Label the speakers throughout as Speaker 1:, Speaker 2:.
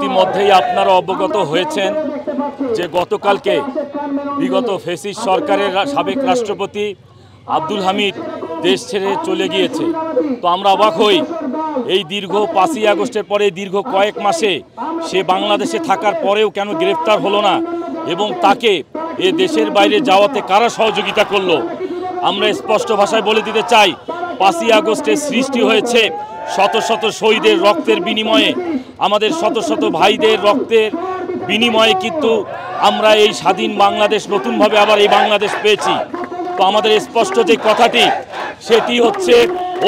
Speaker 1: ইতিমধ্যেই আপনারা অবগত হয়েছেন যে গতকালকে বিগত ফ্যাসিস্ট সরকারের সাবেক রাষ্ট্রপতি আব্দুল হামিদ দেশ ছেড়ে চলে গিয়েছে। তো আমরা অবাক হই, এই দীর্ঘ 5ই আগস্টের পরে দীর্ঘ কয়েক মাসে সে বাংলাদেশে থাকার পরেও কেন গ্রেফতার হলো না এবং তাকে এ দেশের বাইরে যাওয়াতে কারা সহযোগিতা করলো। আমরা স্পষ্ট ভাষায় বলে দিতে চাই, 5ই আগস্টের সৃষ্টি হয়েছে শত শত শহীদের রক্তের বিনিময়ে, আমাদের শত শত ভাইদের রক্তের বিনিময়ে কিন্তু আমরা এই স্বাধীন বাংলাদেশ নতুনভাবে আবার এই বাংলাদেশ পেয়েছি। তো আমাদের স্পষ্ট যে কথাটি সেটি হচ্ছে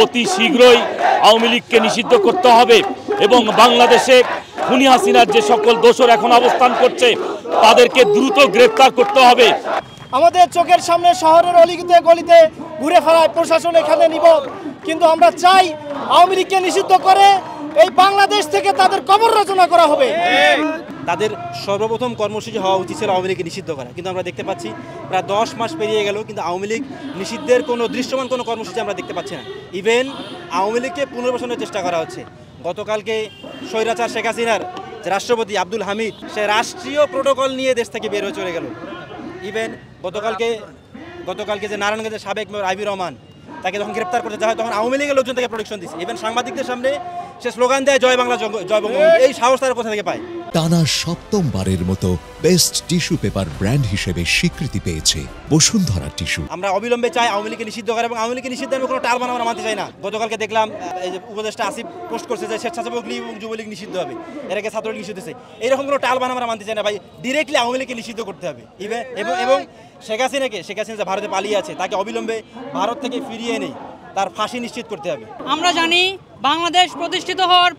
Speaker 1: অতি শীঘ্রই আওয়ামী লীগকে নিষিদ্ধ করতে হবে এবং বাংলাদেশে খুনি হাসিনার যে সকল দোষর এখন অবস্থান করছে তাদেরকে দ্রুত গ্রেফতার করতে হবে।
Speaker 2: আমাদের চোখের সামনে শহরের অলিতে গলিতে ঘুরে ফেরায় প্রশাসন এখানে নিব, কিন্তু আমরা চাই আওয়ামী লীগকে নিষিদ্ধ করে এই বাংলাদেশ থেকে তাদের কবর রচনা করা হবে।
Speaker 3: তাদের সর্বপ্রথম কর্মসূচি হওয়া উচিত ছিল আওয়ামী লীগকে নিষিদ্ধ করা, কিন্তু আমরা দেখতে পাচ্ছি প্রায় 10 মাস পেরিয়ে গেল কিন্তু আওয়ামী লীগ নিষিদ্ধের কোনো দৃশ্যমান কোনো কর্মসূচি আমরা দেখতে পাচ্ছি না। ইভেন আওয়ামী লীগকে পুনর্বাসনের চেষ্টা করা হচ্ছে। গতকালকে স্বৈরাচার শেখ হাসিনার যে রাষ্ট্রপতি আব্দুল হামিদ, সে রাষ্ট্রীয় প্রোটোকল নিয়ে দেশ থেকে বের হয়ে চলে গেল। ইভেন গতকালকে যে নারায়ণগঞ্জের সাবেক মেয়র আইবি রহমান, তাকে যখন গ্রেপ্তার করতে যাওয়া হয় তখন আওয়ামী লীগের লোকজন তাকে প্রোটেকশন দিচ্ছে। ইভেন সাংবাদিকদের সামনে সে স্লোগান দেয় জয় বাংলা জয় বঙ্গবন্ধু। এই সাহস তারা কোথা থেকে পায়?
Speaker 4: টানা 7মবারের মতো বেস্ট টিস্যু পেপার ব্র্যান্ড হিসেবে স্বীকৃতি পেয়েছে বসুন্ধরা টিস্যু।
Speaker 3: আমরা অবিলম্বে চাই আওয়ামী লীগকে নিষিদ্ধ করে এবং আওয়ামী লীগকে নিষিদ্ধের কোনো টালবান আমরা মানতে চাই না। গতকালকে দেখলাম এই যে উপদেষ্টা আসিফ পোস্ট করছে যে স্বেচ্ছাসেবক লীগ এবং যুবলীগ নিষিদ্ধ হবে, এর আগে ছাত্রলীগ নিষিদ্ধ হয়েছে। এইরকম কোনো টালবান আমরা মানতে চাই না ভাই, ডিরেক্টলি আওয়ামী লীগকে নিষিদ্ধ করতে হবে। এবং শেখ হাসিনা যে ভারতে পালিয়ে আছে তাকে অবিলম্বে ভারত থেকে ফিরিয়ে এনে তার ফাঁসি নিশ্চিত করতে হবে।
Speaker 5: আমরা জানি বাংলাদেশ প্রতিষ্ঠিত হওয়ার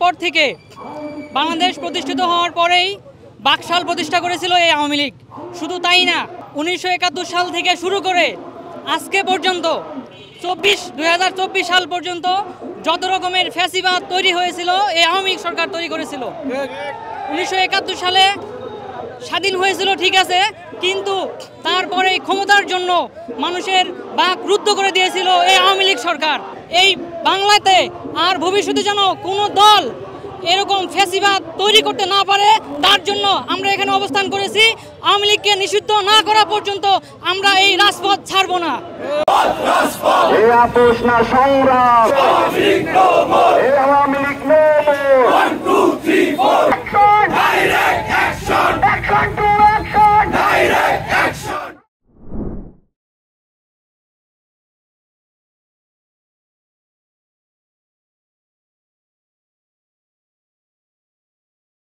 Speaker 5: পরেই বাকশাল প্রতিষ্ঠা করেছিল এই আওয়ামী লীগ। শুধু তাই না, 1971 সাল থেকে শুরু করে আজকে পর্যন্ত 2024 সাল পর্যন্ত যত রকমের ফ্যাসিবাদ তৈরি হয়েছিল এই আওয়ামী লীগ সরকার তৈরি করেছিল। 1971 সালে স্বাধীন হয়েছিল ঠিক আছে, কিন্তু তারপরে ক্ষমতার জন্য মানুষের বাক রুদ্ধ করে দিয়েছিল এই আওয়ামী লীগ সরকার। এই বাংলাতে আর ভবিষ্যতে যেন কোনো দল এরকম ফ্যাসিবাদ তৈরি করতে না পারে, তার জন্য আমরা এখানে অবস্থান করেছি। আওয়ামী লীগকে নিষিদ্ধ না করা পর্যন্ত আমরা এই রাজপথ ছাড়ব না।
Speaker 6: সংগ্রাম